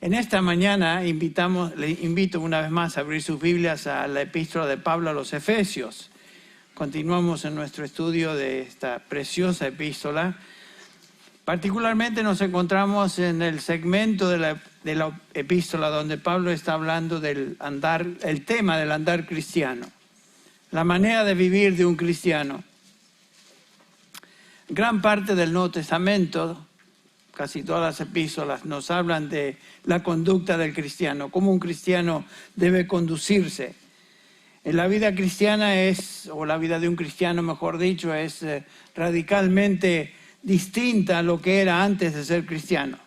En esta mañana le invito una vez más a abrir sus Biblias a la epístola de Pablo a los Efesios. Continuamos en nuestro estudio de esta preciosa epístola. Particularmente nos encontramos en el segmento de la epístola donde Pablo está hablando del andar, el tema del andar cristiano, la manera de vivir de un cristiano. Gran parte del Nuevo Testamento, casi todas las epístolas, nos hablan de la conducta del cristiano, cómo un cristiano debe conducirse. En la vida cristiana o la vida de un cristiano, mejor dicho, es radicalmente distinta a lo que era antes de ser cristiano.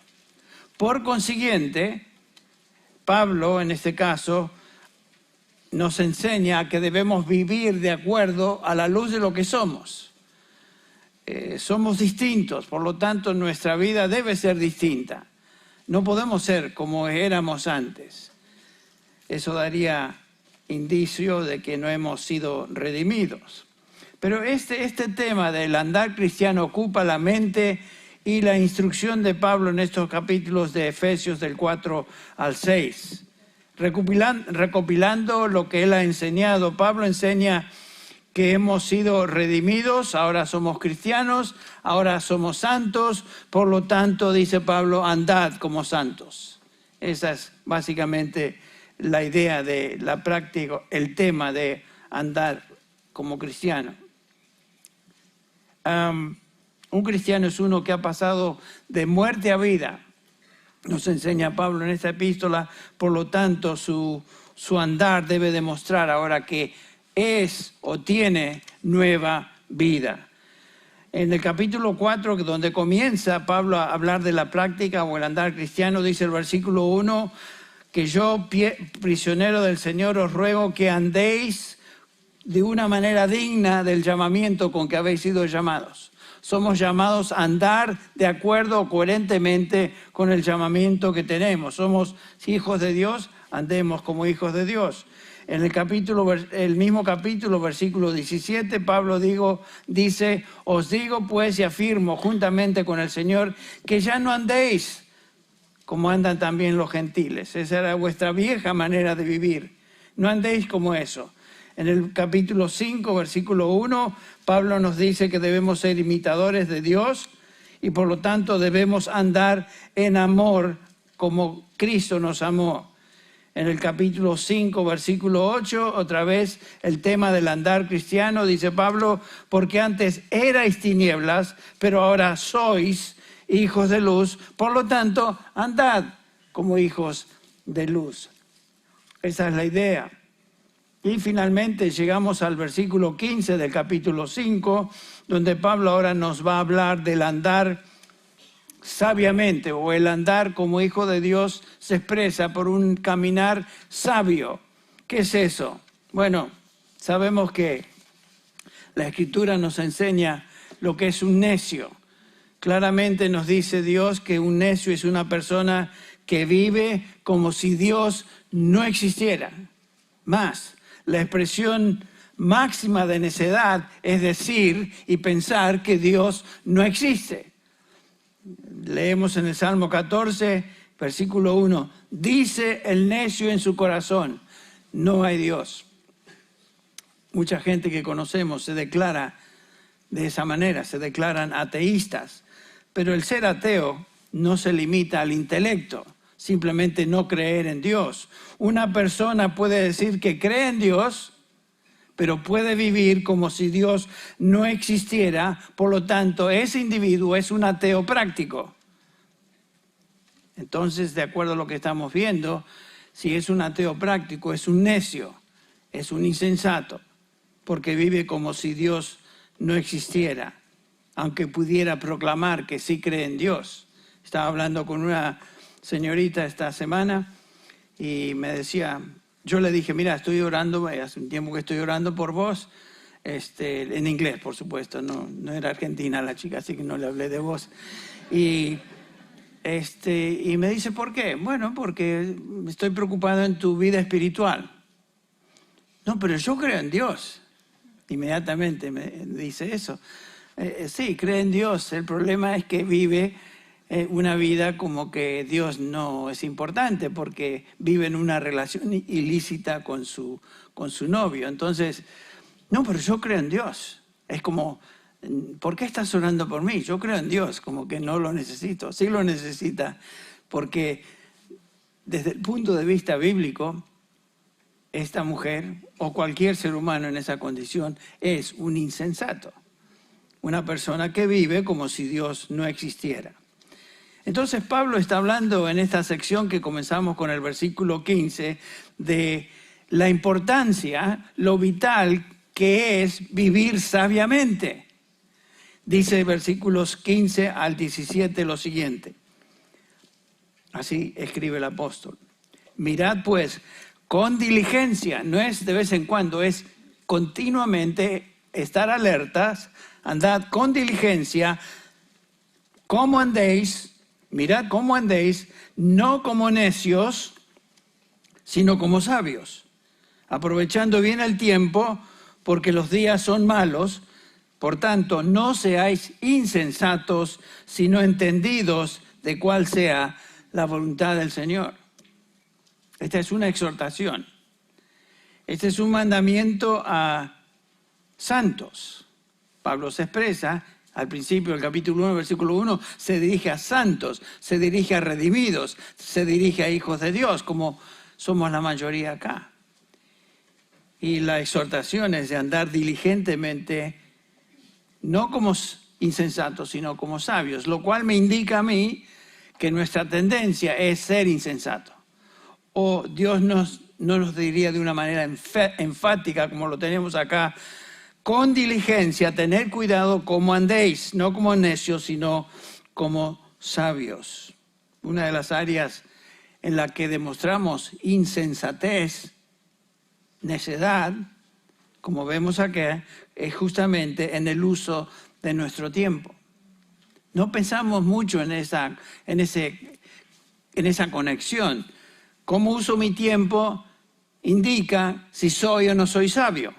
Por consiguiente, Pablo, en este caso, nos enseña que debemos vivir de acuerdo a la luz de lo que somos. Somos distintos, por lo tanto nuestra vida debe ser distinta. No podemos ser como éramos antes. Eso daría indicio de que no hemos sido redimidos. Pero este tema del andar cristiano ocupa la mente y la instrucción de Pablo en estos capítulos de Efesios del 4 al 6. Recopilando lo que él ha enseñado, Pablo enseña que hemos sido redimidos, ahora somos cristianos, ahora somos santos, por lo tanto, dice Pablo, andad como santos. Esa es básicamente la idea de la práctica, el tema de andar como cristiano. Un cristiano es uno que ha pasado de muerte a vida, nos enseña Pablo en esta epístola, por lo tanto su andar debe demostrar ahora que es o tiene nueva vida. En el capítulo 4, donde comienza Pablo a hablar de la práctica o el andar cristiano, dice el versículo 1, que yo, prisionero del Señor, os ruego que andéis de una manera digna del llamamiento con que habéis sido llamados. Somos llamados a andar de acuerdo coherentemente con el llamamiento que tenemos. Somos hijos de Dios, andemos como hijos de Dios. En el mismo capítulo, versículo 17, Pablo dice, os digo pues y afirmo juntamente con el Señor que ya no andéis como andan también los gentiles. Esa era vuestra vieja manera de vivir. No andéis como eso. En el capítulo 5, versículo 1, Pablo nos dice que debemos ser imitadores de Dios y por lo tanto debemos andar en amor como Cristo nos amó. En el capítulo 5, versículo 8, otra vez el tema del andar cristiano, dice Pablo, porque antes erais tinieblas, pero ahora sois hijos de luz, por lo tanto, andad como hijos de luz. Esa es la idea. Y finalmente llegamos al versículo 15 del capítulo 5, donde Pablo ahora nos va a hablar del andar sabiamente, o el andar como hijo de Dios se expresa por un caminar sabio. ¿Qué es eso? Bueno, sabemos que la Escritura nos enseña lo que es un necio. Claramente nos dice Dios que un necio es una persona que vive como si Dios no existiera. Más, la expresión máxima de necedad es decir y pensar que Dios no existe. Leemos en el Salmo 14, versículo 1, dice el necio en su corazón, no hay Dios. Mucha gente que conocemos se declara de esa manera, se declaran ateístas, pero el ser ateo no se limita al intelecto, simplemente no creer en Dios. Una persona puede decir que cree en Dios, pero puede vivir como si Dios no existiera, por lo tanto, ese individuo es un ateo práctico. Entonces, de acuerdo a lo que estamos viendo, si es un ateo práctico, es un necio, es un insensato, porque vive como si Dios no existiera, aunque pudiera proclamar que sí cree en Dios. Estaba hablando con una señorita esta semana y me decía, yo le dije, mira, estoy orando, hace un tiempo que estoy orando por vos, en inglés, por supuesto, no era argentina la chica, así que no le hablé de vos. Y me dice, ¿por qué? Bueno, porque estoy preocupado en tu vida espiritual. No, pero yo creo en Dios. Inmediatamente me dice eso. Sí, cree en Dios. El problema es que vive una vida como que Dios no es importante porque vive en una relación ilícita con su novio. Entonces, no, pero yo creo en Dios. Es como, ¿por qué estás orando por mí? Yo creo en Dios, como que no lo necesito. Sí lo necesita, porque desde el punto de vista bíblico, esta mujer o cualquier ser humano en esa condición es un insensato. Una persona que vive como si Dios no existiera. Entonces Pablo está hablando en esta sección que comenzamos con el versículo 15 de la importancia, lo vital que es vivir sabiamente. Dice versículos 15 al 17 lo siguiente. Así escribe el apóstol. Mirad pues con diligencia, no es de vez en cuando, es continuamente estar alertas, andad con diligencia, cómo andéis. Mirad cómo andéis, no como necios, sino como sabios, aprovechando bien el tiempo, porque los días son malos. Por tanto, no seáis insensatos, sino entendidos de cuál sea la voluntad del Señor. Esta es una exhortación. Este es un mandamiento a santos. Pablo se expresa. Al principio del capítulo 1, versículo 1, se dirige a santos, se dirige a redimidos, se dirige a hijos de Dios, como somos la mayoría acá. Y la exhortación es de andar diligentemente, no como insensatos, sino como sabios, lo cual me indica a mí que nuestra tendencia es ser insensato. O Dios no nos diría de una manera enfática, como lo tenemos acá, con diligencia, tener cuidado cómo andéis, no como necios, sino como sabios. Una de las áreas en la que demostramos insensatez, necedad, como vemos acá, es justamente en el uso de nuestro tiempo. No pensamos mucho en esa conexión. Cómo uso mi tiempo indica si soy o no soy sabio.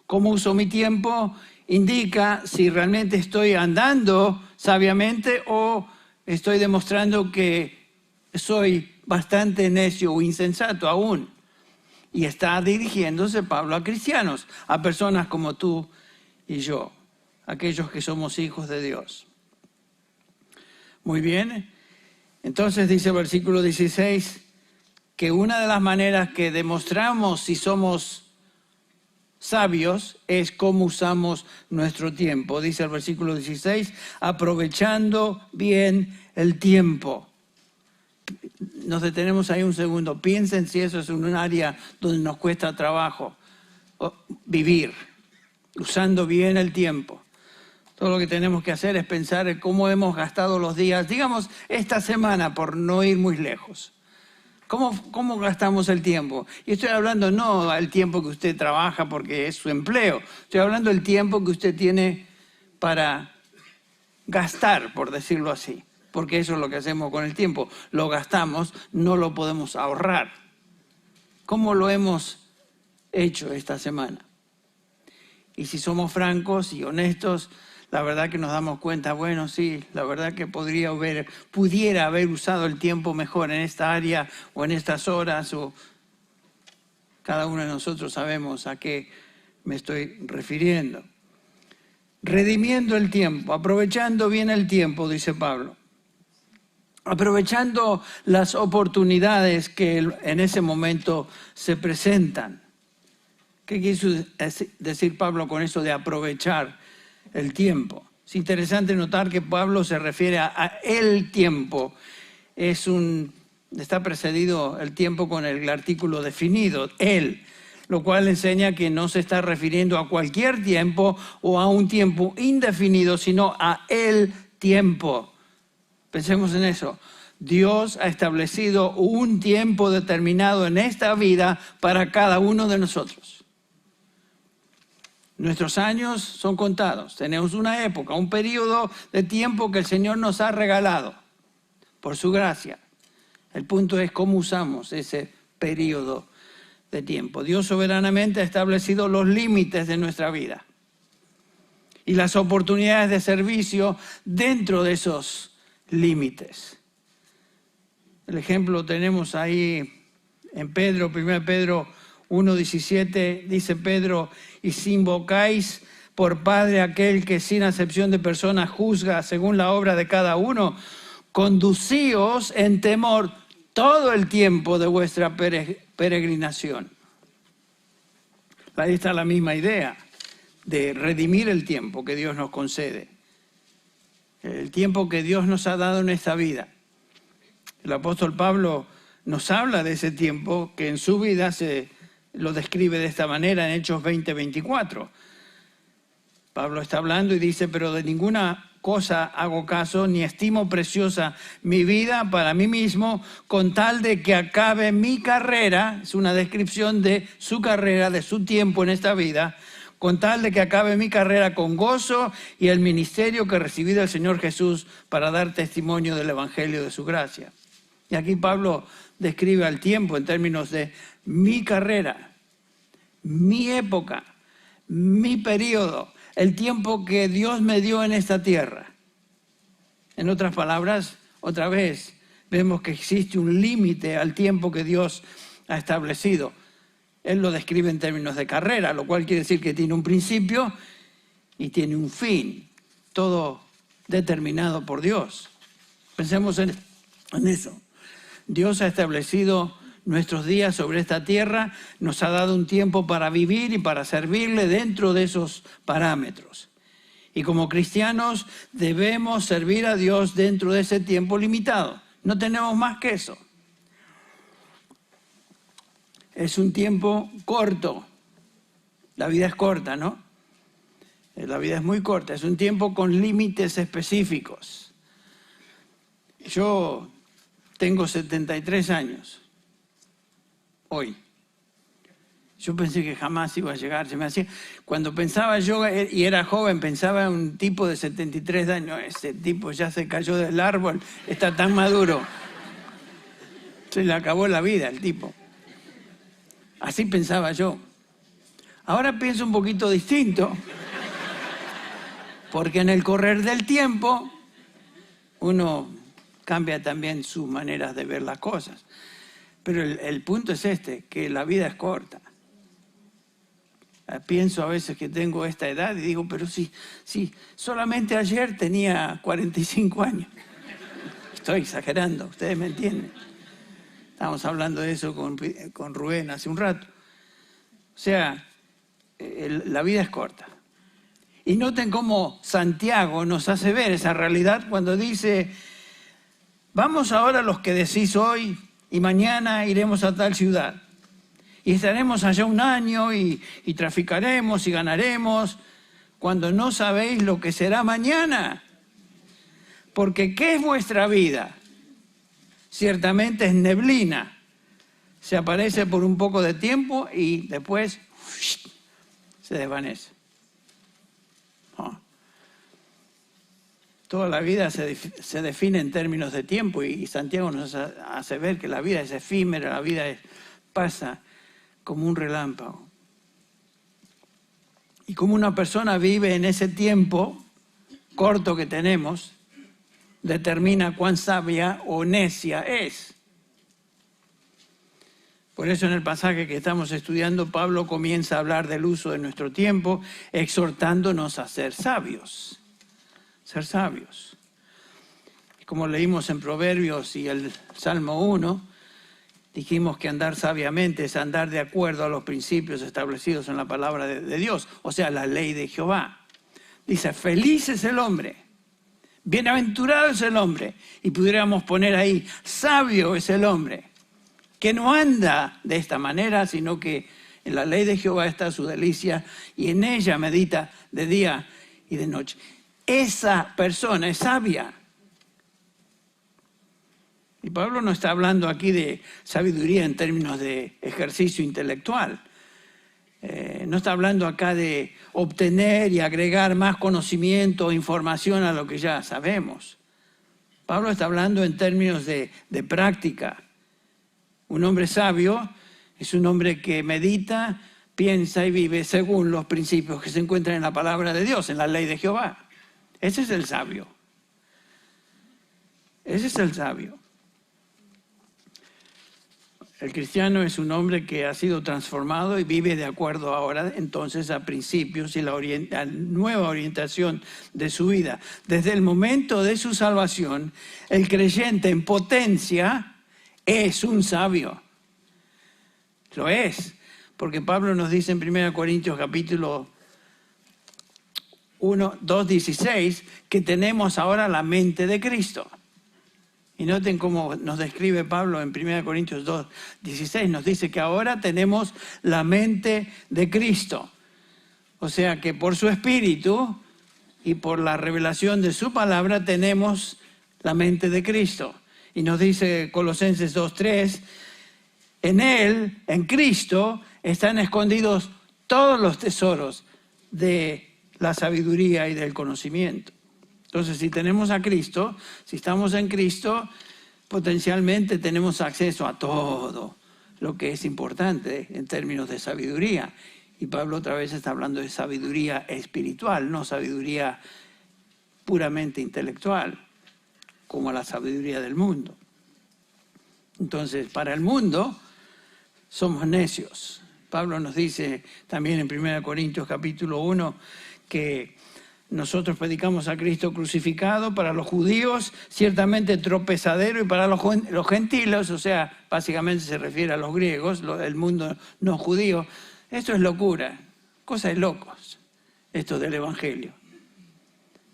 Cómo uso mi tiempo indica si realmente estoy andando sabiamente o estoy demostrando que soy bastante necio o insensato aún. Y está dirigiéndose Pablo a cristianos, a personas como tú y yo, aquellos que somos hijos de Dios. Muy bien, entonces dice el versículo 16 que una de las maneras que demostramos si somos sabios es cómo usamos nuestro tiempo. Dice el versículo 16, aprovechando bien el tiempo. Nos detenemos ahí un segundo. Piensen si eso es un área donde nos cuesta trabajo vivir, usando bien el tiempo. Todo lo que tenemos que hacer es pensar en cómo hemos gastado los días, digamos, esta semana, por no ir muy lejos. ¿Cómo gastamos el tiempo? Y estoy hablando no del tiempo que usted trabaja porque es su empleo. Estoy hablando del tiempo que usted tiene para gastar, por decirlo así. Porque eso es lo que hacemos con el tiempo. Lo gastamos, no lo podemos ahorrar. ¿Cómo lo hemos hecho esta semana? Y si somos francos y honestos, la verdad que nos damos cuenta, bueno, sí, la verdad que pudiera haber usado el tiempo mejor en esta área o en estas horas, o cada uno de nosotros sabemos a qué me estoy refiriendo. Redimiendo el tiempo, aprovechando bien el tiempo, dice Pablo. Aprovechando las oportunidades que en ese momento se presentan. ¿Qué quiso decir Pablo con eso de aprovechar el tiempo? Es interesante notar que Pablo se refiere a el tiempo. Está precedido el tiempo con el artículo definido, el, lo cual enseña que no se está refiriendo a cualquier tiempo o a un tiempo indefinido, sino a el tiempo. Pensemos en eso. Dios ha establecido un tiempo determinado en esta vida para cada uno de nosotros. Nuestros años son contados. Tenemos una época, un periodo de tiempo que el Señor nos ha regalado por su gracia. El punto es cómo usamos ese periodo de tiempo. Dios soberanamente ha establecido los límites de nuestra vida y las oportunidades de servicio dentro de esos límites. El ejemplo tenemos ahí en Pedro, 1 Pedro 1:17, dice Pedro, y si invocáis por Padre aquel que sin acepción de personas juzga según la obra de cada uno, conducíos en temor todo el tiempo de vuestra peregrinación. Ahí está la misma idea de redimir el tiempo que Dios nos concede. El tiempo que Dios nos ha dado en esta vida. El apóstol Pablo nos habla de ese tiempo que en su vida se lo describe de esta manera en Hechos 20:24. Pablo está hablando y dice, pero de ninguna cosa hago caso, ni estimo preciosa mi vida para mí mismo, con tal de que acabe mi carrera, es una descripción de su carrera, de su tiempo en esta vida, con tal de que acabe mi carrera con gozo y el ministerio que recibí del Señor Jesús para dar testimonio del Evangelio de su gracia. Y aquí Pablo describe al tiempo en términos de mi carrera, mi época, mi periodo, el tiempo que Dios me dio en esta tierra. En otras palabras, otra vez, vemos que existe un límite al tiempo que Dios ha establecido. Él lo describe en términos de carrera, lo cual quiere decir que tiene un principio y tiene un fin, todo determinado por Dios. Pensemos en eso. Dios ha establecido nuestros días sobre esta tierra, nos ha dado un tiempo para vivir y para servirle dentro de esos parámetros. Y como cristianos debemos servir a Dios dentro de ese tiempo limitado. No tenemos más que eso. Es un tiempo corto. La vida es corta, ¿no? La vida es muy corta. Es un tiempo con límites específicos. Yo tengo 73 años. Hoy. Yo pensé que jamás iba a llegar. Cuando pensaba yo, y era joven, pensaba en un tipo de 73 años. Ese tipo ya se cayó del árbol, está tan maduro. Se le acabó la vida al tipo. Así pensaba yo. Ahora pienso un poquito distinto, porque en el correr del tiempo uno cambia también sus maneras de ver las cosas. Pero el punto es este, que la vida es corta. Pienso a veces que tengo esta edad y digo, pero si solamente ayer tenía 45 años. Estoy exagerando, ustedes me entienden. Estábamos hablando de eso con Rubén hace un rato. O sea, la vida es corta. Y noten cómo Santiago nos hace ver esa realidad cuando dice, vamos ahora los que decís hoy y mañana iremos a tal ciudad. Y estaremos allá un año y traficaremos y ganaremos, cuando no sabéis lo que será mañana. Porque ¿qué es vuestra vida? Ciertamente es neblina. Se aparece por un poco de tiempo y después se desvanece. Toda la vida se define en términos de tiempo y Santiago nos hace ver que la vida es efímera, la vida pasa como un relámpago. Y como una persona vive en ese tiempo corto que tenemos, determina cuán sabia o necia es. Por eso en el pasaje que estamos estudiando, Pablo comienza a hablar del uso de nuestro tiempo, exhortándonos a ser sabios. Ser sabios. Como leímos en Proverbios y el Salmo 1, dijimos que andar sabiamente es andar de acuerdo a los principios establecidos en la palabra de Dios, o sea, la ley de Jehová. Dice, feliz es el hombre, bienaventurado es el hombre, y pudiéramos poner ahí, sabio es el hombre, que no anda de esta manera, sino que en la ley de Jehová está su delicia, y en ella medita de día y de noche. Esa persona es sabia. Y Pablo no está hablando aquí de sabiduría en términos de ejercicio intelectual. No está hablando acá de obtener y agregar más conocimiento o información a lo que ya sabemos. Pablo está hablando en términos de práctica. Un hombre sabio es un hombre que medita, piensa y vive según los principios que se encuentran en la palabra de Dios, en la ley de Jehová. Ese es el sabio. Ese es el sabio. El cristiano es un hombre que ha sido transformado y vive de acuerdo ahora entonces a principios y la nueva orientación de su vida. Desde el momento de su salvación, el creyente en potencia es un sabio. Lo es, porque Pablo nos dice en 1 Corintios capítulo 2:16 que tenemos ahora la mente de Cristo. Y noten cómo nos describe Pablo en 1 Corintios 2:16. Nos dice que ahora tenemos la mente de Cristo. O sea que por su Espíritu y por la revelación de su palabra tenemos la mente de Cristo. Y nos dice Colosenses 2:3, en Él, en Cristo, están escondidos todos los tesoros de la sabiduría y del conocimiento. Entonces, si tenemos a Cristo, si estamos en Cristo, potencialmente tenemos acceso a todo lo que es importante en términos de sabiduría. Y Pablo otra vez está hablando de sabiduría espiritual, no sabiduría puramente intelectual, como la sabiduría del mundo. Entonces, para el mundo, somos necios. Pablo nos dice también en 1 Corintios capítulo 1 que nosotros predicamos a Cristo crucificado, para los judíos ciertamente tropezadero y para los gentiles, o sea, básicamente se refiere a los griegos, el mundo no judío. Esto es locura, cosa de locos, esto del Evangelio.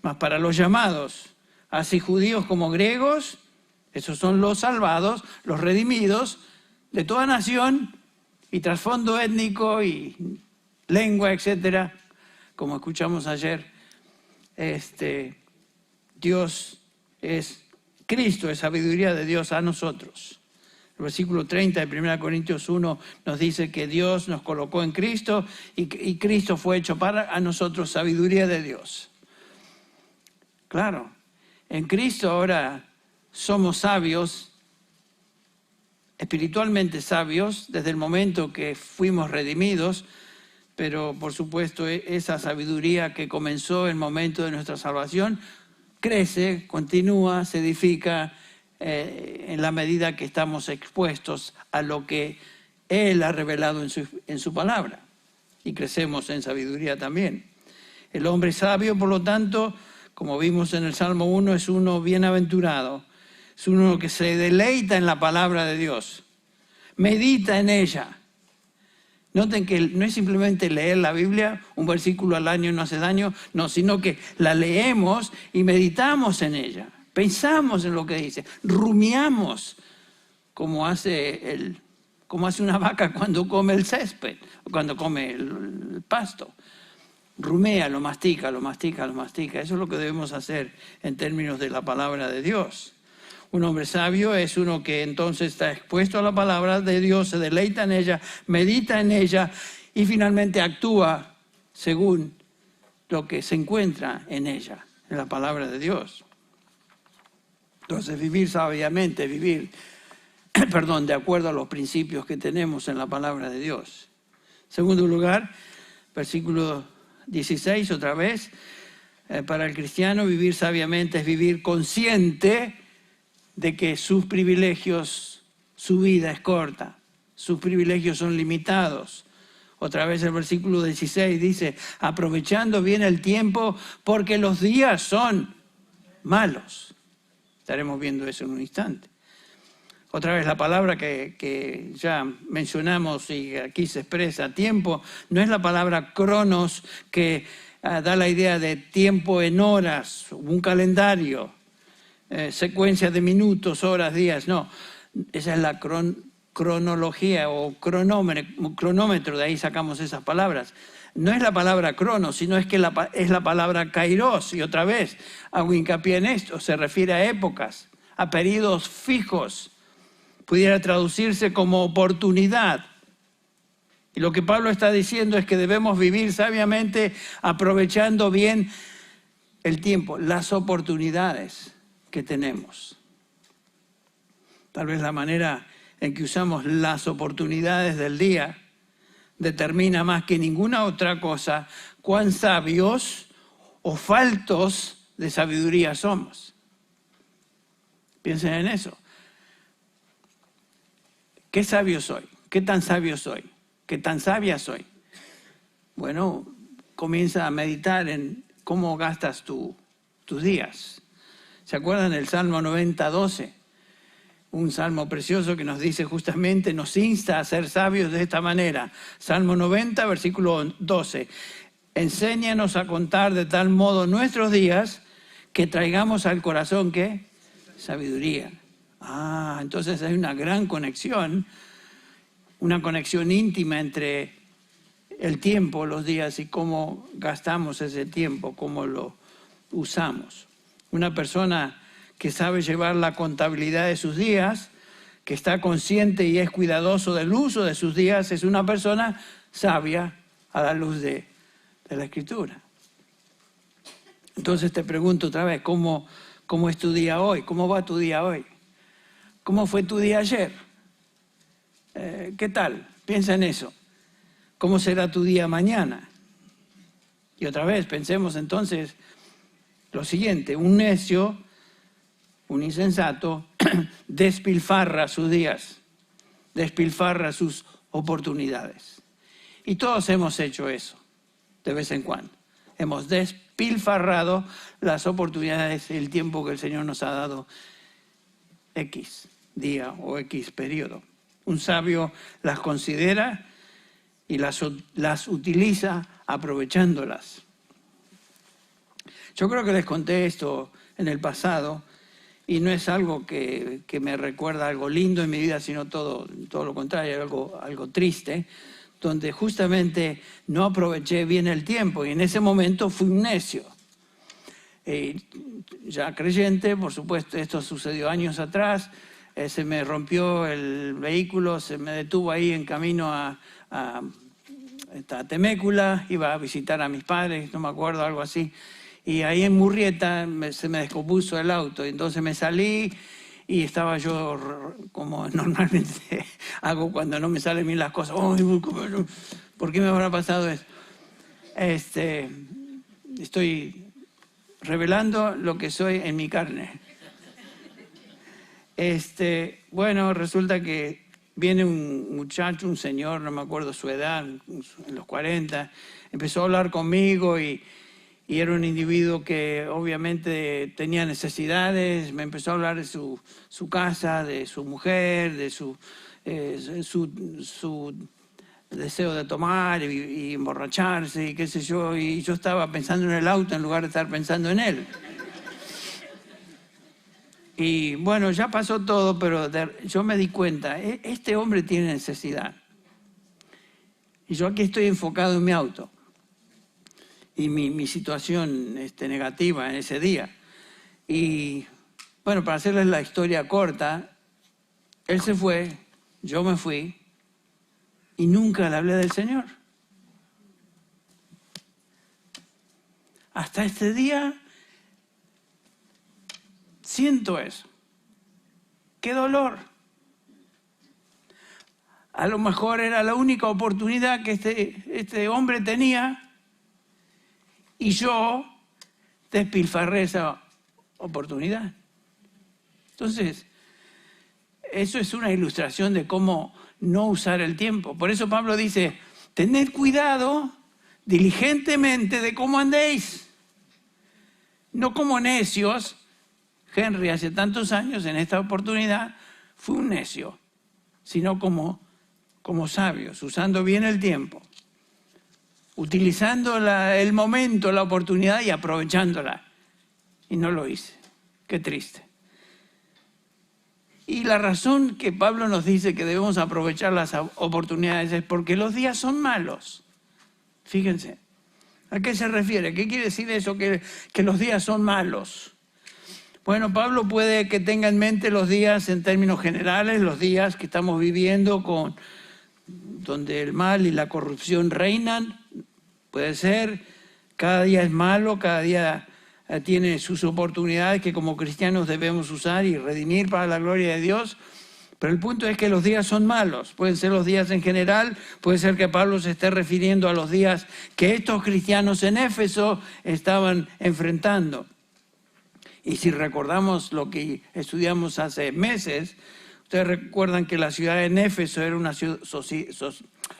Mas para los llamados, así judíos como griegos, esos son los salvados, los redimidos de toda nación y trasfondo étnico y lengua, etcétera, como escuchamos ayer. Cristo es sabiduría de Dios a nosotros. El versículo 30 de 1 Corintios 1 nos dice que Dios nos colocó en Cristo y Cristo fue hecho para a nosotros sabiduría de Dios. Claro, en Cristo ahora somos sabios, espiritualmente sabios, desde el momento que fuimos redimidos. Pero, por supuesto, esa sabiduría que comenzó en el momento de nuestra salvación crece, continúa, se edifica en la medida que estamos expuestos a lo que Él ha revelado en su palabra. Y crecemos en sabiduría también. El hombre sabio, por lo tanto, como vimos en el Salmo 1, es uno bienaventurado. Es uno que se deleita en la palabra de Dios. Medita en ella. Noten que no es simplemente leer la Biblia, un versículo al año no hace daño, no, sino que la leemos y meditamos en ella, pensamos en lo que dice, rumiamos, como hace una vaca cuando come el césped, cuando come el pasto. Rumea, lo mastica, lo mastica, lo mastica. Eso es lo que debemos hacer en términos de la palabra de Dios. Un hombre sabio es uno que entonces está expuesto a la palabra de Dios, se deleita en ella, medita en ella y finalmente actúa según lo que se encuentra en ella, en la palabra de Dios. Entonces, vivir sabiamente, de acuerdo a los principios que tenemos en la palabra de Dios. En segundo lugar, versículo 16 otra vez, para el cristiano vivir sabiamente es vivir consciente de que sus privilegios, su vida es corta, sus privilegios son limitados. Otra vez el versículo 16 dice, aprovechando bien el tiempo porque los días son malos. Estaremos viendo eso en un instante. Otra vez la palabra que ya mencionamos y aquí se expresa, tiempo, no es la palabra cronos que da la idea de tiempo en horas, un calendario. Secuencia de minutos, horas, días, no. Esa es la cronología o cronómetro, de ahí sacamos esas palabras. No es la palabra cronos, sino es la palabra kairos. Y otra vez hago hincapié en esto, se refiere a épocas, a periodos fijos. Pudiera traducirse como oportunidad. Y lo que Pablo está diciendo es que debemos vivir sabiamente, aprovechando bien el tiempo, las oportunidades que tenemos. Tal vez la manera en que usamos las oportunidades del día determina más que ninguna otra cosa cuán sabios o faltos de sabiduría somos. Piensen en eso. ¿Qué sabio soy? ¿Qué tan sabio soy? ¿Qué tan sabia soy? Bueno, comienza a meditar en cómo gastas tus días. ¿Se acuerdan del Salmo 90:12? Un salmo precioso que nos dice justamente, nos insta a ser sabios de esta manera. Salmo 90, versículo 12. Enséñanos a contar de tal modo nuestros días que traigamos al corazón, ¿qué? Sabiduría. Entonces hay una gran conexión, una conexión íntima entre el tiempo, los días y cómo gastamos ese tiempo, cómo lo usamos. Una persona que sabe llevar la contabilidad de sus días, que está consciente y es cuidadoso del uso de sus días, es una persona sabia a la luz de la Escritura. Entonces te pregunto otra vez, ¿cómo es tu día hoy? ¿Cómo va tu día hoy? ¿Cómo fue tu día ayer? ¿Qué tal? Piensa en eso. ¿Cómo será tu día mañana? Y otra vez, pensemos entonces lo siguiente, un necio, un insensato, despilfarra sus días, despilfarra sus oportunidades. Y todos hemos hecho eso, de vez en cuando. Hemos despilfarrado las oportunidades y el tiempo que el Señor nos ha dado X día o X periodo. Un sabio las considera y las utiliza aprovechándolas. Yo creo que les conté esto en el pasado y no es algo que me recuerda algo lindo en mi vida, sino todo lo contrario, algo triste, donde justamente no aproveché bien el tiempo y en ese momento fui un necio. Ya creyente, por supuesto, esto sucedió años atrás, se me rompió el vehículo, se me detuvo ahí en camino a Temécula, iba a visitar a mis padres, no me acuerdo, algo así. Y ahí en Murrieta se me descompuso el auto, entonces me salí y estaba yo como normalmente hago cuando no me salen bien las cosas. ¿Por qué me habrá pasado eso? Estoy revelando lo que soy en mi carne. Bueno, resulta que viene un muchacho, un señor, no me acuerdo su edad, en los 40, empezó a hablar conmigo y era un individuo que obviamente tenía necesidades, me empezó a hablar de su casa, de su mujer, de su deseo de tomar y emborracharse y qué sé yo, y yo estaba pensando en el auto en lugar de estar pensando en él. Y bueno, ya pasó todo, pero yo me di cuenta, este hombre tiene necesidad. Y yo aquí estoy enfocado en mi auto. Y mi situación negativa en ese día. Y bueno, para hacerles la historia corta, él se fue, yo me fui, y nunca le hablé del Señor. Hasta este día siento eso. ¡Qué dolor! A lo mejor era la única oportunidad que este hombre tenía y yo despilfarré esa oportunidad. Entonces, eso es una ilustración de cómo no usar el tiempo. Por eso Pablo dice, tened cuidado diligentemente de cómo andéis. No como necios. Henry hace tantos años en esta oportunidad fue un necio, sino como sabios, usando bien el tiempo, utilizando el momento, la oportunidad y aprovechándola. Y no lo hice. Qué triste. Y la razón que Pablo nos dice que debemos aprovechar las oportunidades es porque los días son malos. Fíjense. ¿A qué se refiere? ¿Qué quiere decir eso? Que los días son malos. Bueno, Pablo puede que tenga en mente los días en términos generales, los días que estamos viviendo donde el mal y la corrupción reinan. Puede ser, cada día es malo, cada día tiene sus oportunidades que como cristianos debemos usar y redimir para la gloria de Dios. Pero el punto es que los días son malos. Pueden ser los días en general, puede ser que Pablo se esté refiriendo a los días que estos cristianos en Éfeso estaban enfrentando. Y si recordamos lo que estudiamos hace meses, ustedes recuerdan que la ciudad de Éfeso era una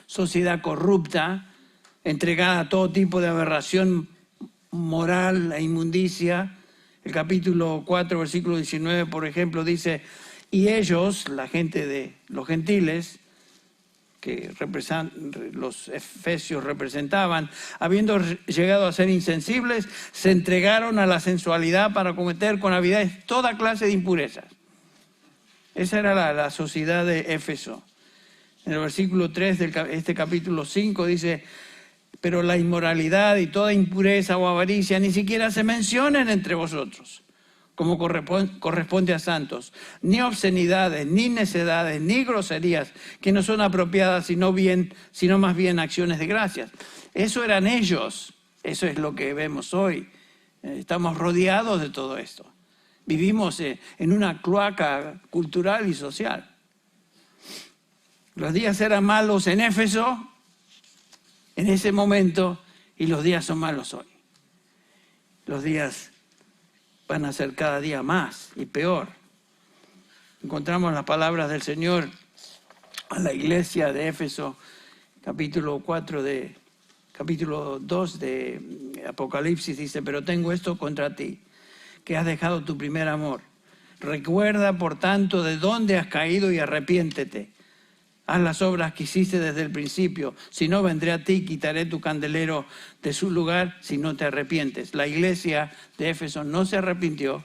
sociedad corrupta, entregada a todo tipo de aberración moral e inmundicia. El capítulo 4, versículo 19, por ejemplo, dice: y ellos, la gente de los gentiles, que los efesios representaban, habiendo llegado a ser insensibles, se entregaron a la sensualidad para cometer con avidez toda clase de impurezas. Esa era la sociedad de Éfeso. En el versículo 3 de este capítulo 5 dice: pero la inmoralidad y toda impureza o avaricia ni siquiera se mencionen entre vosotros, como corresponde a santos, ni obscenidades, ni necedades, ni groserías, que no son apropiadas, sino más bien acciones de gracias. Eso eran ellos, eso es lo que vemos hoy. Estamos rodeados de todo esto. Vivimos en una cloaca cultural y social. Los días eran malos en Éfeso, en ese momento, y los días son malos hoy. Los días van a ser cada día más y peor. Encontramos las palabras del Señor a la iglesia de Éfeso, capítulo 2 de Apocalipsis, dice: pero tengo esto contra ti, que has dejado tu primer amor. Recuerda, por tanto, de dónde has caído y arrepiéntete. Haz las obras que hiciste desde el principio. Si no, vendré a ti y quitaré tu candelero de su lugar si no te arrepientes. La iglesia de Éfeso no se arrepintió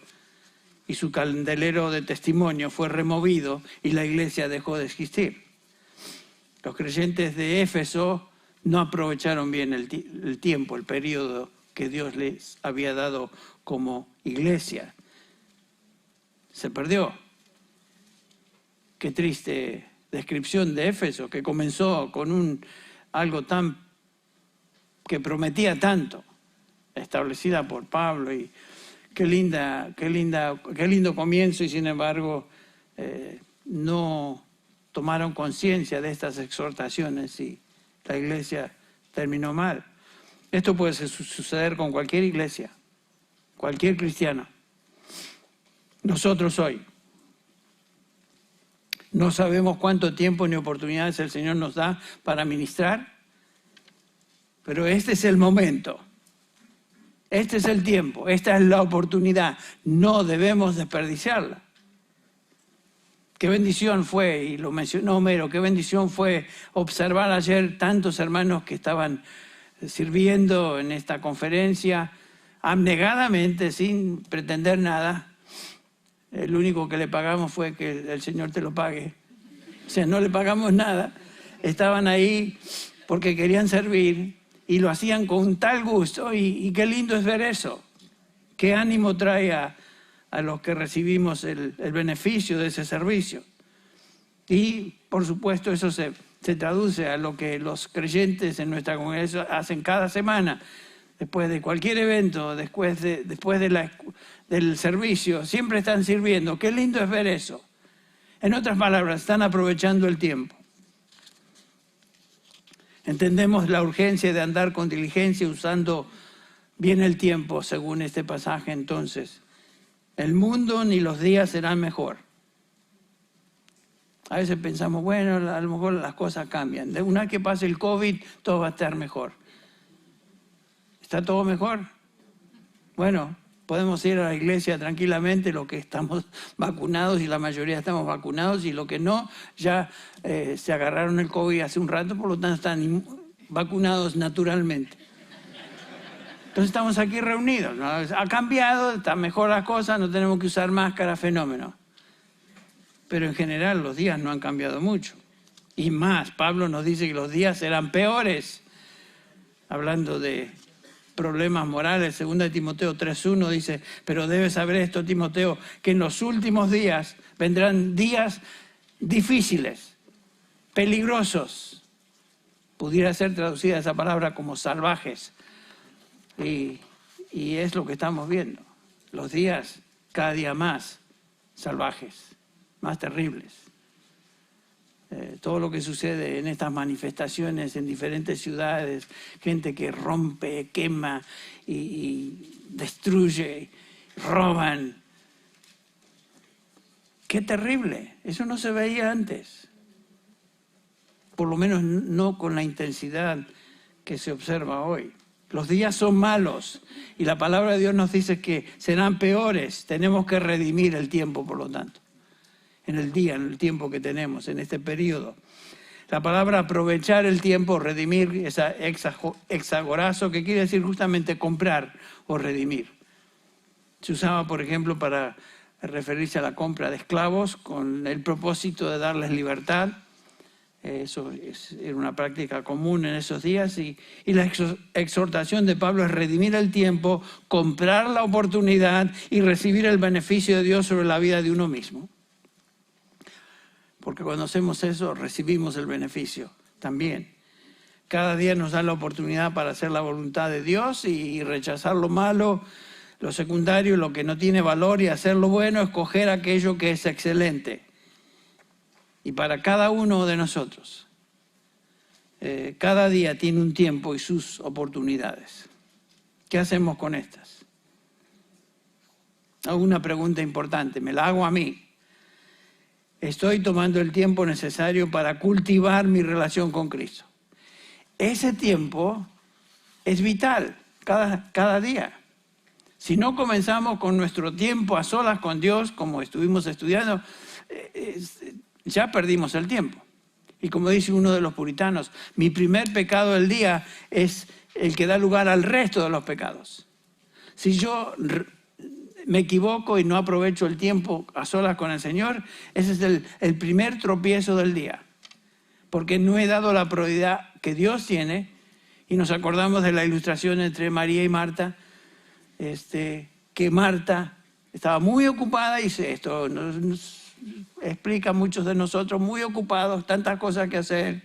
y su candelero de testimonio fue removido y la iglesia dejó de existir. Los creyentes de Éfeso no aprovecharon bien el tiempo, el periodo que Dios les había dado como iglesia. Se perdió. Qué triste descripción de Éfeso, que comenzó con algo que prometía tanto, establecida por Pablo, y qué lindo comienzo, y sin embargo no tomaron conciencia de estas exhortaciones y la iglesia terminó mal. Esto puede suceder con cualquier iglesia, cualquier cristiano. Nosotros hoy no sabemos cuánto tiempo ni oportunidades el Señor nos da para ministrar, pero este es el momento, este es el tiempo, esta es la oportunidad, no debemos desperdiciarla. Qué bendición fue, y lo mencionó Homero, qué bendición fue observar ayer tantos hermanos que estaban sirviendo en esta conferencia, abnegadamente, sin pretender nada. El único que le pagamos fue que el Señor te lo pague. O sea, no le pagamos nada. Estaban ahí porque querían servir y lo hacían con tal gusto. Y qué lindo es ver eso. Qué ánimo trae a los que recibimos el beneficio de ese servicio. Y, por supuesto, eso se traduce a lo que los creyentes en nuestra congregación hacen cada semana. Después de cualquier evento, después del servicio, siempre están sirviendo. Qué lindo es ver eso. En otras palabras, están aprovechando el tiempo. Entendemos la urgencia de andar con diligencia usando bien el tiempo, según este pasaje. Entonces, el mundo ni los días serán mejor. A veces pensamos, bueno, a lo mejor las cosas cambian. De una vez que pase el COVID, todo va a estar mejor. ¿Está todo mejor? Bueno, podemos ir a la iglesia tranquilamente, los que estamos vacunados, y la mayoría estamos vacunados, y los que no, ya se agarraron el COVID hace un rato, por lo tanto están vacunados naturalmente. Entonces estamos aquí reunidos, ¿no? Ha cambiado, están mejor las cosas, no tenemos que usar máscara, fenómeno. Pero en general los días no han cambiado mucho. Y más, Pablo nos dice que los días serán peores. Hablando de problemas morales, 2 Timoteo 3:1 dice: pero debes saber esto, Timoteo, que en los últimos días vendrán días difíciles, peligrosos. Pudiera ser traducida esa palabra como salvajes. Y es lo que estamos viendo. Los días cada día más salvajes, más terribles. Todo lo que sucede en estas manifestaciones en diferentes ciudades, gente que rompe, quema y destruye, roban. ¡Qué terrible! Eso no se veía antes. Por lo menos no con la intensidad que se observa hoy. Los días son malos y la palabra de Dios nos dice que serán peores. Tenemos que redimir el tiempo, por lo tanto, en el día, en el tiempo que tenemos, en este periodo. La palabra aprovechar el tiempo, redimir, esa exagorazo, que quiere decir justamente comprar o redimir. Se usaba, por ejemplo, para referirse a la compra de esclavos con el propósito de darles libertad. Eso era una práctica común en esos días y la exhortación de Pablo es redimir el tiempo, comprar la oportunidad y recibir el beneficio de Dios sobre la vida de uno mismo. Porque cuando hacemos eso, recibimos el beneficio también. Cada día nos da la oportunidad para hacer la voluntad de Dios y rechazar lo malo, lo secundario, lo que no tiene valor, y hacer lo bueno, escoger aquello que es excelente. Y para cada uno de nosotros, cada día tiene un tiempo y sus oportunidades. ¿Qué hacemos con estas? Hago una pregunta importante, me la hago a mí. Estoy tomando el tiempo necesario para cultivar mi relación con Cristo. Ese tiempo es vital cada día. Si no comenzamos con nuestro tiempo a solas con Dios, como estuvimos estudiando, ya perdimos el tiempo. Y como dice uno de los puritanos, mi primer pecado del día es el que da lugar al resto de los pecados. Si yo me equivoco y no aprovecho el tiempo a solas con el Señor, ese es el primer tropiezo del día. Porque no he dado la prioridad que Dios tiene, y nos acordamos de la ilustración entre María y Marta, que Marta estaba muy ocupada, y esto nos explica a muchos de nosotros, muy ocupados, tantas cosas que hacer,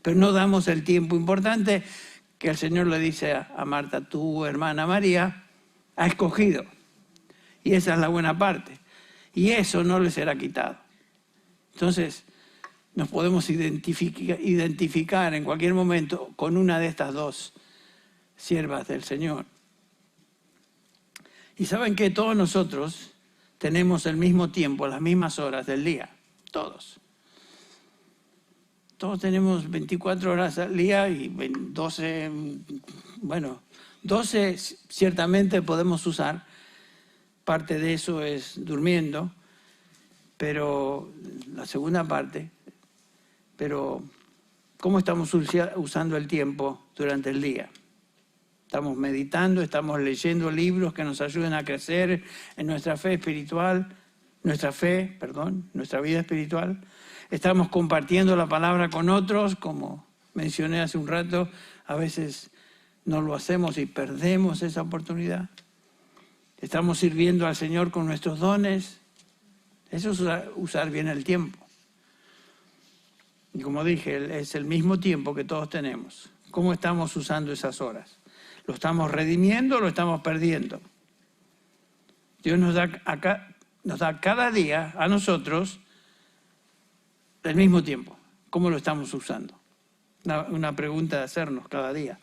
pero no damos el tiempo importante que el Señor le dice a Marta, tu hermana María ha escogido. Y esa es la buena parte. Y eso no le será quitado. Entonces, nos podemos identificar en cualquier momento con una de estas dos siervas del Señor. Y saben que todos nosotros tenemos el mismo tiempo, las mismas horas del día. Todos. Todos tenemos 24 horas al día y 12, 12 ciertamente podemos usar. Parte de eso es durmiendo, pero la segunda parte, pero ¿cómo estamos usando el tiempo durante el día? Estamos meditando, estamos leyendo libros que nos ayuden a crecer en nuestra fe espiritual, nuestra vida espiritual. Estamos compartiendo la palabra con otros, como mencioné hace un rato, a veces no lo hacemos y perdemos esa oportunidad. Estamos sirviendo al Señor con nuestros dones. Eso es usar bien el tiempo. Y como dije, es el mismo tiempo que todos tenemos. ¿Cómo estamos usando esas horas? ¿Lo estamos redimiendo o lo estamos perdiendo? Dios nos da cada día a nosotros el mismo tiempo. ¿Cómo lo estamos usando? Una pregunta de hacernos cada día.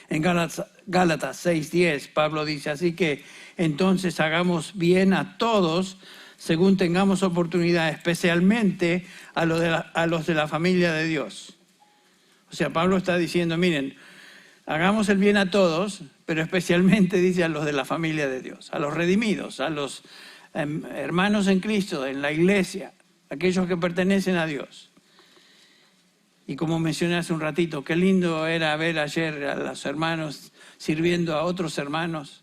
En Gálatas 6:10, Pablo dice, así que entonces hagamos bien a todos según tengamos oportunidad, especialmente a los de la familia de Dios. O sea, Pablo está diciendo, miren, hagamos el bien a todos, pero especialmente dice a los de la familia de Dios, a los redimidos, a los hermanos en Cristo, en la iglesia, aquellos que pertenecen a Dios. Y como mencioné hace un ratito, qué lindo era ver ayer a los hermanos sirviendo a otros hermanos.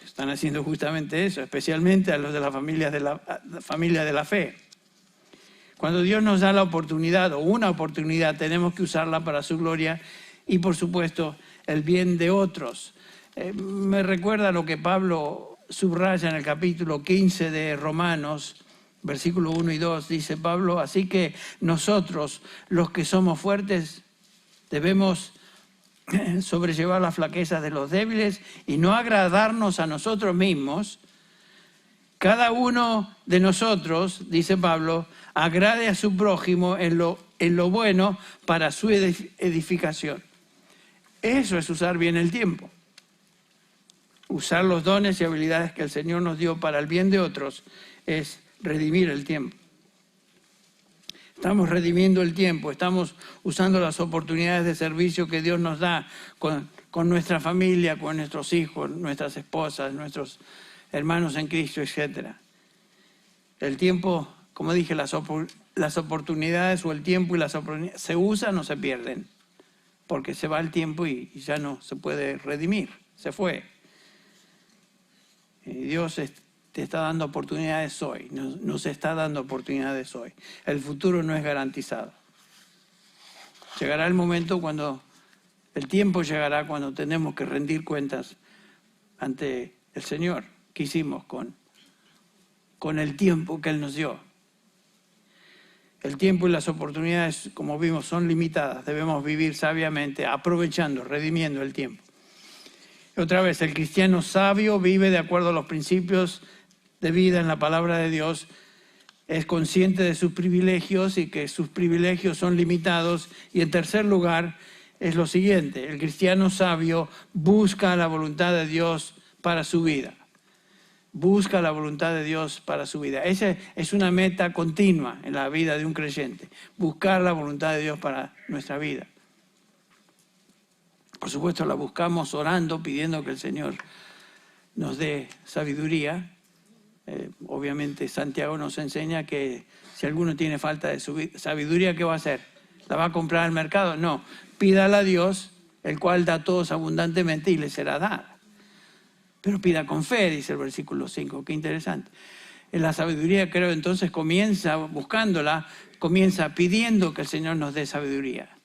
Están haciendo justamente eso, especialmente a los de la familia de la fe. Cuando Dios nos da la oportunidad o una oportunidad, tenemos que usarla para su gloria y, por supuesto, el bien de otros. Me recuerda lo que Pablo subraya en el capítulo 15 de Romanos, versículo 1 y 2, dice Pablo, así que nosotros, los que somos fuertes, debemos sobrellevar las flaquezas de los débiles y no agradarnos a nosotros mismos. Cada uno de nosotros, dice Pablo, agrade a su prójimo en lo bueno para su edificación. Eso es usar bien el tiempo. Usar los dones y habilidades que el Señor nos dio para el bien de otros es redimir el tiempo. Estamos redimiendo el tiempo, estamos usando las oportunidades de servicio que Dios nos da con nuestra familia, con nuestros hijos, nuestras esposas, nuestros hermanos en Cristo, etc. El tiempo, como dije, las oportunidades o el tiempo y las oportunidades se usan o se pierden, porque se va el tiempo y ya no se puede redimir, se fue. Y Dios te está dando oportunidades hoy, nos está dando oportunidades hoy. El futuro no es garantizado. Llegará el momento el tiempo llegará cuando tenemos que rendir cuentas ante el Señor. ¿Qué hicimos con el tiempo que Él nos dio? El tiempo y las oportunidades, como vimos, son limitadas. Debemos vivir sabiamente, aprovechando, redimiendo el tiempo. Otra vez, el cristiano sabio vive de acuerdo a los principios de vida en la palabra de Dios, es consciente de sus privilegios y que sus privilegios son limitados. Y en tercer lugar, es lo siguiente: el cristiano sabio busca la voluntad de Dios para su vida. Busca la voluntad de Dios para su vida. Esa es una meta continua en la vida de un creyente, buscar la voluntad de Dios para nuestra vida. Por supuesto, la buscamos orando, pidiendo que el Señor nos dé sabiduría. Obviamente Santiago nos enseña que si alguno tiene falta de sabiduría, ¿qué va a hacer? ¿La va a comprar al mercado? No, pídala a Dios, el cual da a todos abundantemente y le será dada. Pero pida con fe, dice el versículo 5, qué interesante. En la sabiduría, creo, entonces comienza buscándola, comienza pidiendo que el Señor nos dé sabiduría.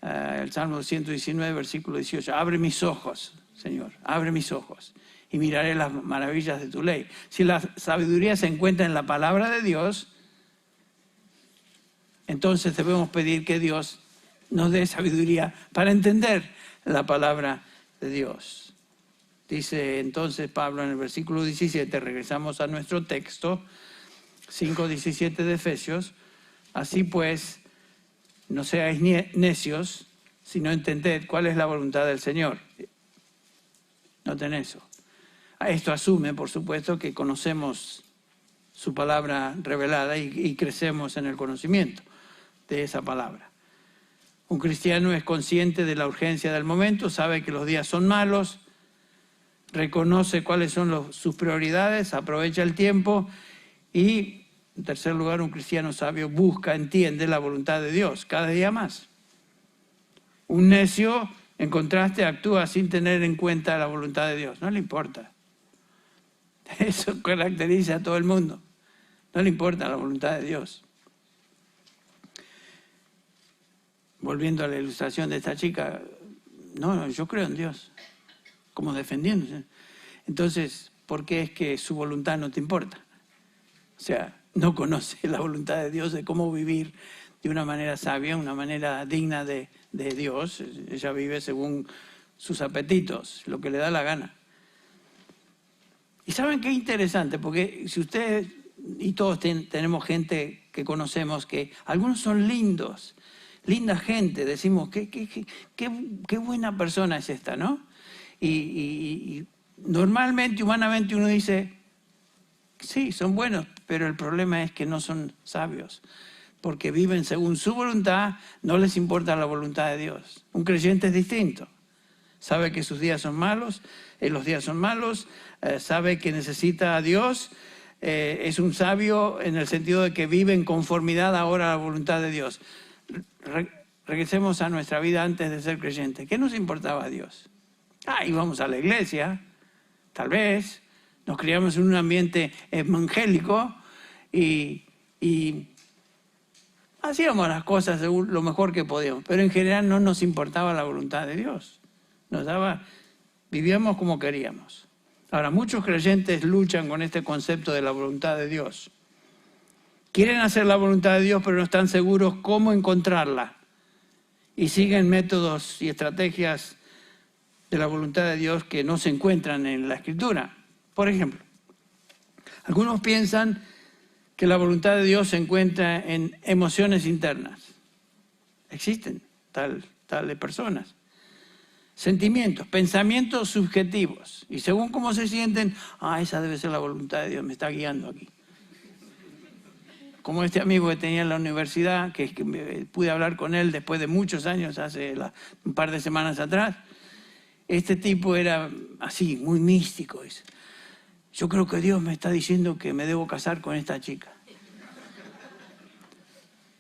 El Salmo 119, versículo 18, abre mis ojos, Señor, abre mis ojos y miraré las maravillas de tu ley. Si la sabiduría se encuentra en la palabra de Dios, entonces debemos pedir que Dios nos dé sabiduría para entender la palabra de Dios. Dice entonces Pablo en el versículo 17, regresamos a nuestro texto, 5:17 de Efesios, así pues, no seáis necios, sino entended cuál es la voluntad del Señor. Noten eso. Esto asume, por supuesto, que conocemos su palabra revelada y crecemos en el conocimiento de esa palabra. Un cristiano es consciente de la urgencia del momento, sabe que los días son malos, reconoce cuáles son sus prioridades, aprovecha el tiempo y, en tercer lugar, un cristiano sabio busca, entiende la voluntad de Dios cada día más. Un necio, en contraste, actúa sin tener en cuenta la voluntad de Dios, no le importa. Eso caracteriza a todo el mundo. No le importa la voluntad de Dios. Volviendo a la ilustración de esta chica, no, yo creo en Dios, como defendiéndose. Entonces, ¿por qué es que su voluntad no te importa? O sea, no conoce la voluntad de Dios, de cómo vivir de una manera sabia, una manera digna de Dios. Ella vive según sus apetitos, lo que le da la gana. Y ¿saben qué interesante? Porque si ustedes y todos tenemos gente que conocemos, que algunos son lindos, linda gente, decimos, qué buena persona es esta, ¿no? Y normalmente, humanamente, uno dice, sí, son buenos, pero el problema es que no son sabios, porque viven según su voluntad, no les importa la voluntad de Dios. Un creyente es distinto. Sabe que sus días son malos, los días son malos, sabe que necesita a Dios, es un sabio en el sentido de que vive en conformidad ahora a la voluntad de Dios. Regresemos a nuestra vida antes de ser creyentes. ¿Qué nos importaba a Dios? Íbamos a la iglesia, tal vez, nos criamos en un ambiente evangélico y hacíamos las cosas según lo mejor que podíamos, pero en general no nos importaba la voluntad de Dios. Vivíamos como queríamos. Ahora, muchos creyentes luchan con este concepto de la voluntad de Dios. Quieren hacer la voluntad de Dios, pero no están seguros cómo encontrarla. Y siguen métodos y estrategias de la voluntad de Dios que no se encuentran en la Escritura. Por ejemplo, algunos piensan que la voluntad de Dios se encuentra en emociones internas. Existen tales personas. Sentimientos, pensamientos subjetivos. Y según cómo se sienten, esa debe ser la voluntad de Dios, me está guiando aquí. Como este amigo que tenía en la universidad, que pude hablar con él después de muchos años, hace un par de semanas atrás. Este tipo era así, muy místico. Dice, yo creo que Dios me está diciendo que me debo casar con esta chica.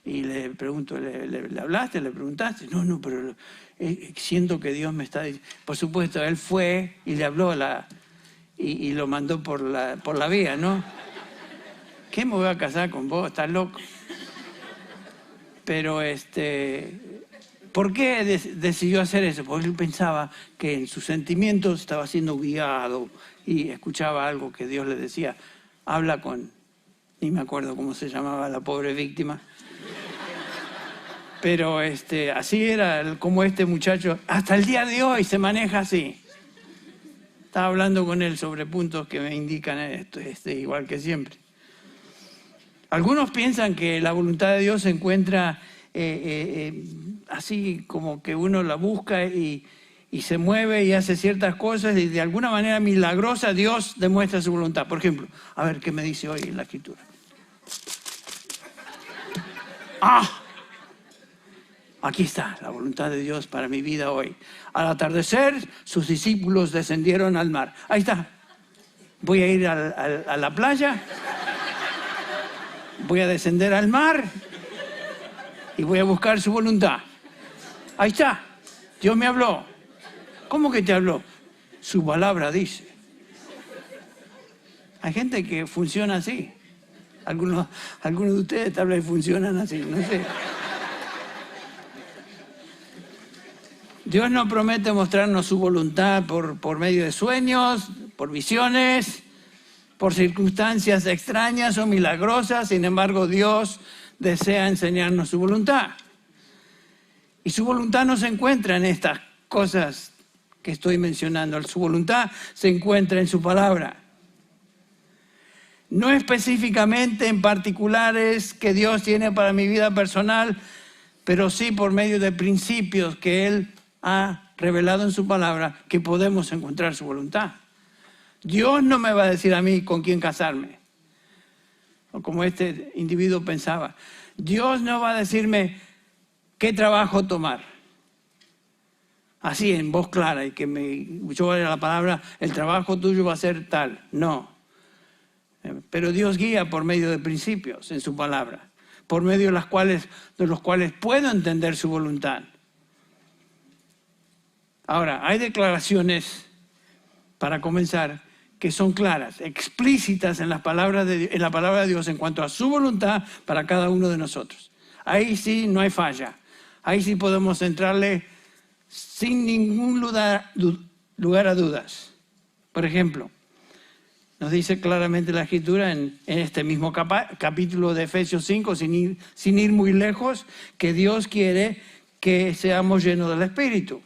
Y le pregunto, ¿le hablaste? ¿Le preguntaste? No, pero siento que Dios me está diciendo. Por supuesto, él fue y le habló y lo mandó por la vía, ¿no? ¿Qué me voy a casar con vos? ¿Estás loco? Pero ¿por qué decidió hacer eso? Porque él pensaba que en sus sentimientos estaba siendo guiado y escuchaba algo que Dios le decía. Habla con, ni me acuerdo cómo se llamaba la pobre víctima. Pero así era como este muchacho, hasta el día de hoy se maneja así. Estaba hablando con él sobre puntos que me indican esto, igual que siempre. Algunos piensan que la voluntad de Dios se encuentra así como que uno la busca y se mueve y hace ciertas cosas y de alguna manera milagrosa Dios demuestra su voluntad. Por ejemplo, a ver qué me dice hoy en la Escritura. Aquí está la voluntad de Dios para mi vida hoy. Al atardecer, sus discípulos descendieron al mar. Ahí está. Voy a ir a la playa. Voy a descender al mar y voy a buscar su voluntad. Ahí está. Dios me habló. ¿Cómo que te habló? Su palabra dice. Hay gente que funciona así. Algunos de ustedes tal vez funcionan así, no sé. Dios no promete mostrarnos su voluntad por medio de sueños, por visiones, por circunstancias extrañas o milagrosas. Sin embargo, Dios desea enseñarnos su voluntad. Y su voluntad no se encuentra en estas cosas que estoy mencionando. Su voluntad se encuentra en su palabra. No específicamente en particulares que Dios tiene para mi vida personal, pero sí por medio de principios que Él ha revelado en su palabra que podemos encontrar su voluntad. Dios no me va a decir a mí con quién casarme, o como este individuo pensaba. Dios no va a decirme qué trabajo tomar. Así en voz clara y que yo vaya la palabra, el trabajo tuyo va a ser tal. No. Pero Dios guía por medio de principios en su palabra, por medio de los cuales puedo entender su voluntad. Ahora, hay declaraciones, para comenzar, que son claras, explícitas en la palabra de Dios en cuanto a su voluntad para cada uno de nosotros. Ahí sí no hay falla. Ahí sí podemos entrarle sin ningún lugar a dudas. Por ejemplo, nos dice claramente la Escritura en este mismo capítulo de Efesios 5, sin ir muy lejos, que Dios quiere que seamos llenos del Espíritu.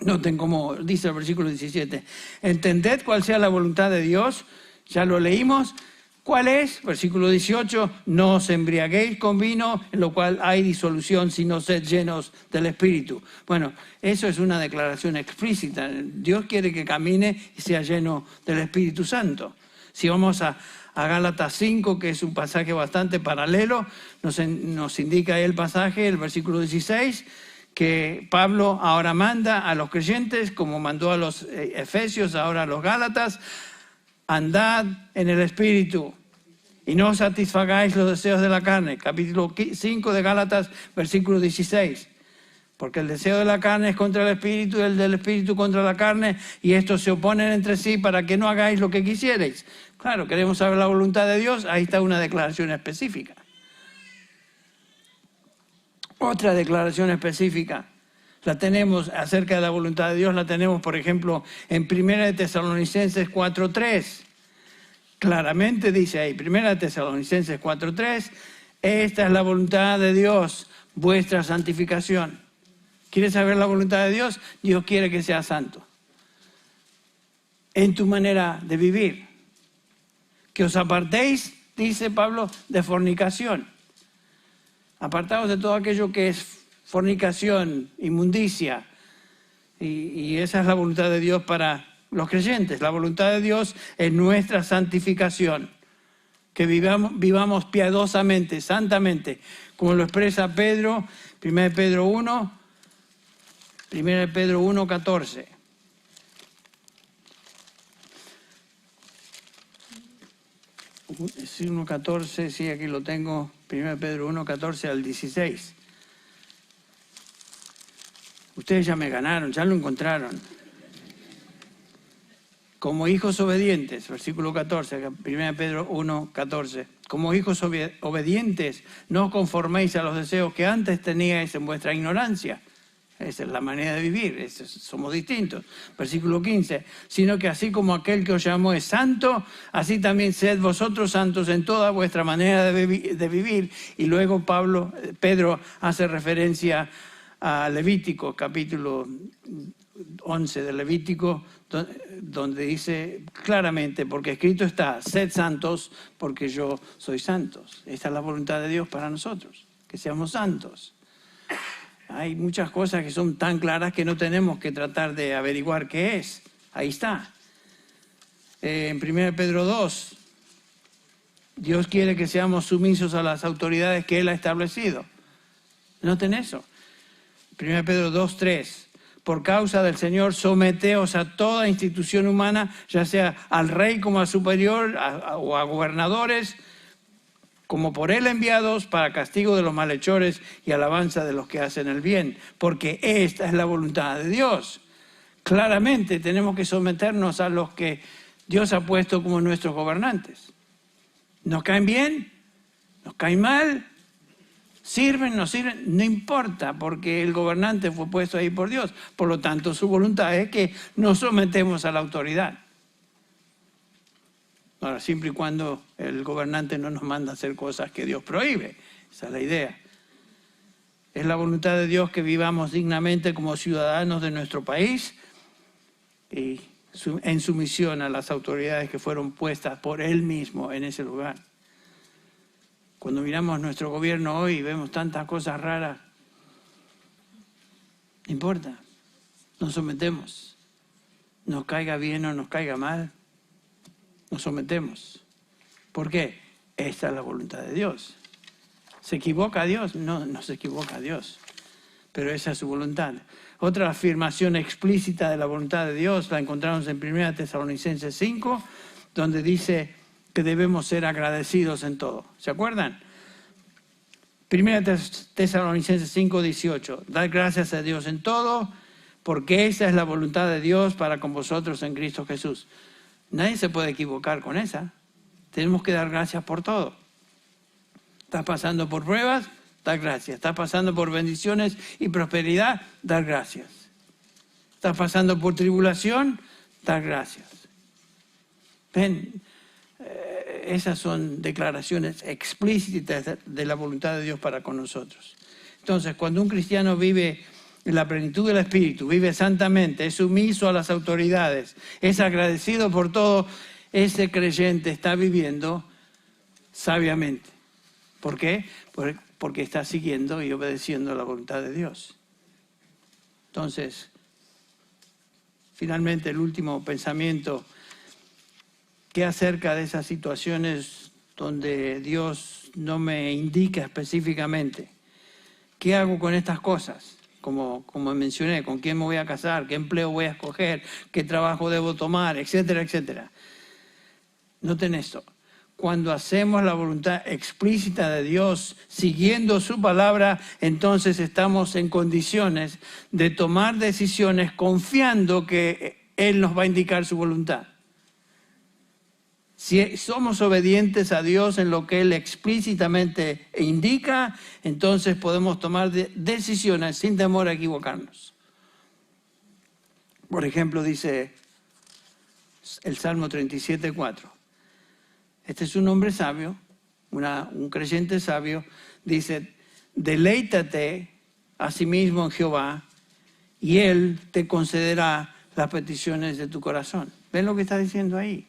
Noten cómo dice el versículo 17. Entended cuál sea la voluntad de Dios. Ya lo leímos. ¿Cuál es? Versículo 18. No os embriaguéis con vino, en lo cual hay disolución, sino sed llenos del Espíritu. Bueno, eso es una declaración explícita. Dios quiere que camine y sea lleno del Espíritu Santo. Si vamos a Gálatas 5, que es un pasaje bastante paralelo, nos indica el pasaje, el versículo 16, que Pablo ahora manda a los creyentes, como mandó a los efesios, ahora a los gálatas, andad en el Espíritu y no satisfagáis los deseos de la carne. Capítulo 5 de Gálatas, versículo 16. Porque el deseo de la carne es contra el Espíritu y el del Espíritu contra la carne, y estos se oponen entre sí para que no hagáis lo que quisierais. Claro, queremos saber la voluntad de Dios, ahí está una declaración específica. Otra declaración específica la tenemos acerca de la voluntad de Dios, la tenemos, por ejemplo, en 1 Tesalonicenses 4:3. Claramente dice ahí, 1 Tesalonicenses 4:3, esta es la voluntad de Dios, vuestra santificación. ¿Quieres saber la voluntad de Dios? Dios quiere que seas santo en tu manera de vivir. Que os apartéis, dice Pablo, de fornicación. Apartados de todo aquello que es fornicación, inmundicia, Y esa es la voluntad de Dios para los creyentes. La voluntad de Dios es nuestra santificación. Que vivamos piadosamente, santamente, como lo expresa Pedro, 1 Pedro 1, 14. 1:14, sí, aquí lo tengo, 1 Pedro 1:14 al 16. Ustedes ya me ganaron, ya lo encontraron. Como hijos obedientes, versículo 14, 1 Pedro 1:14. Como hijos obedientes, no os conforméis a los deseos que antes teníais en vuestra ignorancia. Esa es la manera de vivir, somos distintos. Versículo 15, sino que así como aquel que os llamó es santo, así también sed vosotros santos en toda vuestra manera de vivir. Y luego Pedro hace referencia a Levítico, capítulo 11 de Levítico, donde dice claramente, porque escrito está, sed santos porque yo soy santos. Esta es la voluntad de Dios para nosotros, que seamos santos. Hay muchas cosas que son tan claras que no tenemos que tratar de averiguar qué es. Ahí está. En 1 Pedro 2, Dios quiere que seamos sumisos a las autoridades que Él ha establecido. Noten eso. 1 Pedro 2:3. Por causa del Señor, someteos a toda institución humana, ya sea al rey como al superior o a gobernadores, como por Él enviados para castigo de los malhechores y alabanza de los que hacen el bien, porque esta es la voluntad de Dios. Claramente tenemos que someternos a los que Dios ha puesto como nuestros gobernantes. ¿Nos caen bien? ¿Nos caen mal? ¿Sirven? ¿No sirven? No importa, porque el gobernante fue puesto ahí por Dios. Por lo tanto, su voluntad es que nos sometemos a la autoridad. Ahora, siempre y cuando el gobernante no nos manda a hacer cosas que Dios prohíbe. Esa es la idea. Es la voluntad de Dios que vivamos dignamente como ciudadanos de nuestro país y en sumisión a las autoridades que fueron puestas por Él mismo en ese lugar. Cuando miramos nuestro gobierno hoy y vemos tantas cosas raras, no importa, nos sometemos. Nos caiga bien o nos caiga mal, nos sometemos. ¿Por qué? Esta es la voluntad de Dios. ¿Se equivoca Dios? No, no se equivoca Dios, pero esa es su voluntad. Otra afirmación explícita de la voluntad de Dios la encontramos en 1 Tesalonicenses 5, donde dice que debemos ser agradecidos en todo. ¿Se acuerdan? 1 Tesalonicenses 5, 18. Dad gracias a Dios en todo, porque esa es la voluntad de Dios para con vosotros en Cristo Jesús. Nadie se puede equivocar con esa. Tenemos que dar gracias por todo. ¿Estás pasando por pruebas? Dar gracias. ¿Estás pasando por bendiciones y prosperidad? Dar gracias. ¿Estás pasando por tribulación? Dar gracias. Ven, esas son declaraciones explícitas de la voluntad de Dios para con nosotros. Entonces, cuando un cristiano vive en la plenitud del Espíritu, vive santamente, es sumiso a las autoridades, es agradecido por todo, ese creyente está viviendo sabiamente. ¿Por qué? Porque está siguiendo y obedeciendo la voluntad de Dios. Entonces, finalmente el último pensamiento, ¿qué acerca de esas situaciones donde Dios no me indica específicamente? ¿Qué hago con estas cosas? Como mencioné, ¿con quién me voy a casar? ¿Qué empleo voy a escoger? ¿Qué trabajo debo tomar? Etcétera, etcétera. Noten esto. Cuando hacemos la voluntad explícita de Dios, siguiendo su palabra, entonces estamos en condiciones de tomar decisiones confiando que Él nos va a indicar su voluntad. Si somos obedientes a Dios en lo que Él explícitamente indica, entonces podemos tomar decisiones sin temor a equivocarnos. Por ejemplo, dice el Salmo 37:4. Este es un hombre sabio, un creyente sabio, dice, deleítate a sí mismo en Jehová y Él te concederá las peticiones de tu corazón. ¿Ven lo que está diciendo ahí?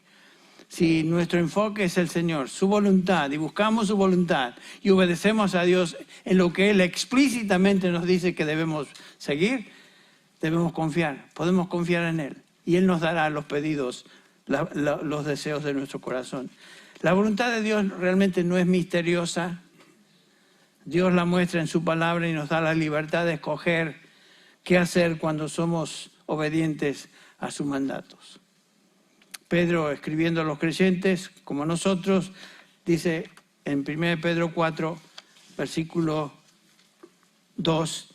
Si nuestro enfoque es el Señor, su voluntad, y buscamos su voluntad y obedecemos a Dios en lo que Él explícitamente nos dice que debemos seguir, debemos confiar, podemos confiar en Él. Y Él nos dará los pedidos, los deseos de nuestro corazón. La voluntad de Dios realmente no es misteriosa. Dios la muestra en su palabra y nos da la libertad de escoger qué hacer cuando somos obedientes a sus mandatos. Pedro, escribiendo a los creyentes como nosotros, dice en 1 Pedro 4, versículo 2,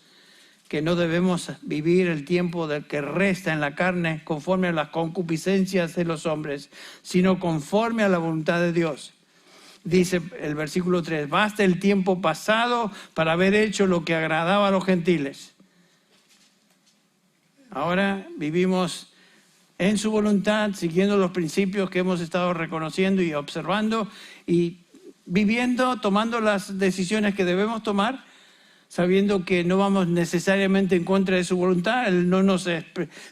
que no debemos vivir el tiempo del que resta en la carne conforme a las concupiscencias de los hombres, sino conforme a la voluntad de Dios. Dice el versículo 3, basta el tiempo pasado para haber hecho lo que agradaba a los gentiles. Ahora vivimos en su voluntad, siguiendo los principios que hemos estado reconociendo y observando y viviendo, tomando las decisiones que debemos tomar, sabiendo que no vamos necesariamente en contra de su voluntad. Él no nos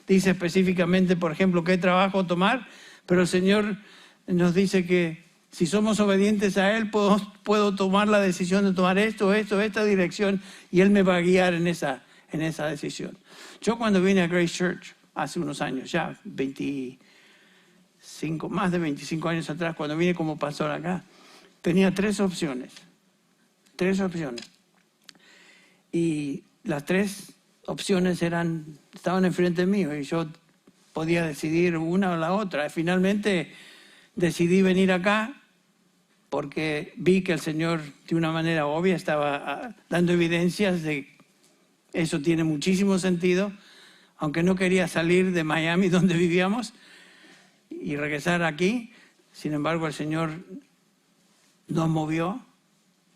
dice específicamente, por ejemplo, qué trabajo tomar, pero el Señor nos dice que si somos obedientes a Él, puedo tomar la decisión de tomar esta dirección, y Él me va a guiar en esa decisión. Yo cuando vine a Grace Church, hace unos años, ya más de 25 años atrás, cuando vine como pastor acá, tenía tres opciones. Y las tres opciones estaban enfrente mío y yo podía decidir una o la otra. Finalmente decidí venir acá porque vi que el Señor de una manera obvia estaba dando evidencias de que eso tiene muchísimo sentido, aunque no quería salir de Miami donde vivíamos y regresar aquí. Sin embargo, el Señor nos movió,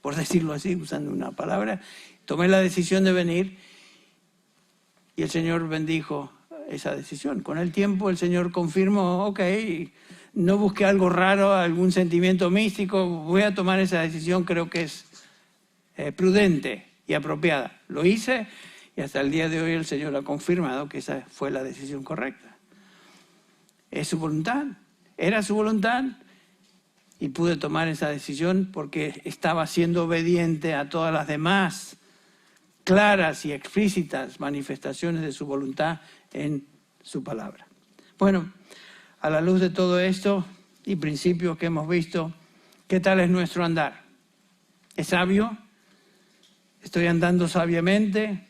por decirlo así, usando una palabra. Tomé la decisión de venir y el Señor bendijo esa decisión. Con el tiempo el Señor confirmó, ok, no busqué algo raro, algún sentimiento místico, voy a tomar esa decisión, creo que es prudente y apropiada. Lo hice y hasta el día de hoy el Señor ha confirmado que esa fue la decisión correcta. Es su voluntad, era su voluntad, y pude tomar esa decisión porque estaba siendo obediente a todas las demás claras y explícitas manifestaciones de su voluntad en su palabra. Bueno, a la luz de todo esto y principios que hemos visto, ¿qué tal es nuestro andar? ¿Es sabio? ¿Estoy andando sabiamente?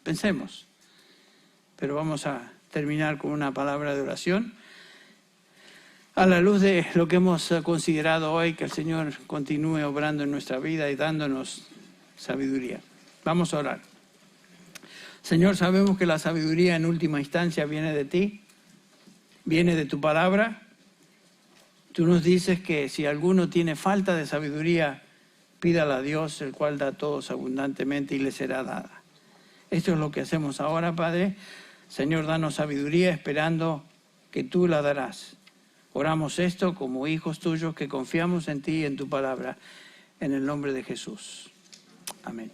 Pensemos. Pero vamos a terminar con una palabra de oración. A la luz de lo que hemos considerado hoy, que el Señor continúe obrando en nuestra vida y dándonos sabiduría. Vamos a orar. Señor, sabemos que la sabiduría en última instancia viene de ti, viene de tu palabra. Tú nos dices que si alguno tiene falta de sabiduría, pídala a Dios, el cual da a todos abundantemente y le será dada. Esto es lo que hacemos ahora, Padre. Señor, danos sabiduría esperando que tú la darás. Oramos esto como hijos tuyos que confiamos en ti y en tu palabra, en el nombre de Jesús. Amén.